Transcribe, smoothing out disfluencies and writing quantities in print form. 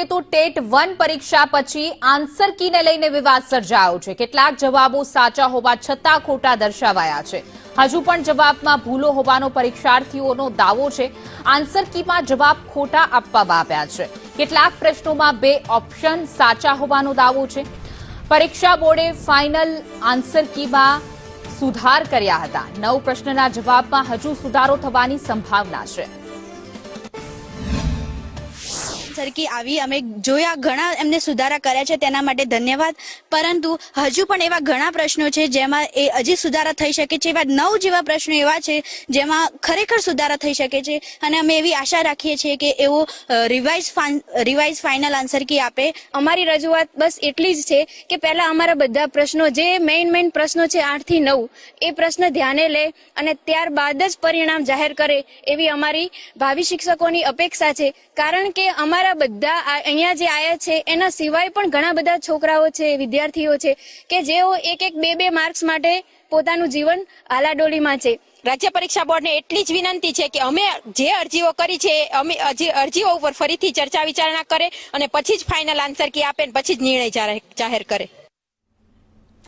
તો ટેટ 1 પરીક્ષા પછી આન્સર કીને લઈને વિવાદ સર્જાયો છે। કેટલાક જવાબો સાચા હોવા છતાં ખોટા દર્શાવાયા છે। હજુ પણ જવાબમાં ભૂલો હોવાનો પરીક્ષાર્થીઓનો દાવો છે। આન્સર કીમાં જવાબ ખોટા આપવામાં આવ્યા છે। કેટલાક પ્રશ્નોમાં 2 ઓપ્શન સાચા હોવાનો દાવો છે। પરીક્ષા બોર્ડે ફાઇનલ આન્સર કીમાં સુધાર કર્યા હતા। 9 પ્રશ્નના જવાબમાં હજુ સુધારો થવાની સંભાવના છે। સરકી આવી અમે જોયા ઘણા એમને સુધારા કર્યા છે તેના માટે ધન્યવાદ પરંતુ હજુ પણ એવા ઘણા પ્રશ્નો છે જેમાં એ હજી સુધારા થઈ શકે છે। એવા 9 જેવા પ્રશ્નો એવા છે જેમાં ખરેખર સુધારા થઈ શકે છે અને અમે એવી આશા રાખીએ છીએ કે એવો રિવાઇઝ ફાઇનલ આન્સર કી આપે। અમારી રજૂઆત બસ એટલી જ છે કે પહેલા અમારા બધા પ્રશ્નો જે મેઇન પ્રશ્નો છે 8 થી 9 એ પ્રશ્ન ધ્યાને લે અને ત્યારબાદ જ પરિણામ જાહેર કરે એવી અમારી ભાવિ શિક્ષકોની અપેક્ષા છે। કારણ કે અમારા બધા અહીંયા જે આયા છે એના સિવાય પણ ઘણા બધા છોકરાઓ છે વિદ્યાર્થીઓ છે કે જેઓ 1-2 માર્ક્સ માટે પોતાનું જીવન આલાડોલીમાં છે। રાજ્ય પરીક્ષા બોર્ડને એટલી જ વિનંતી છે કે અમે જે અરજીઓ કરી છે અમે અરજીઓ ઉપર ફરીથી ચર્ચા વિચારણા કરે અને પછી જ ફાઇનલ આન્સર કી આપે અને પછી જ નિર્ણય જાહેર કરે।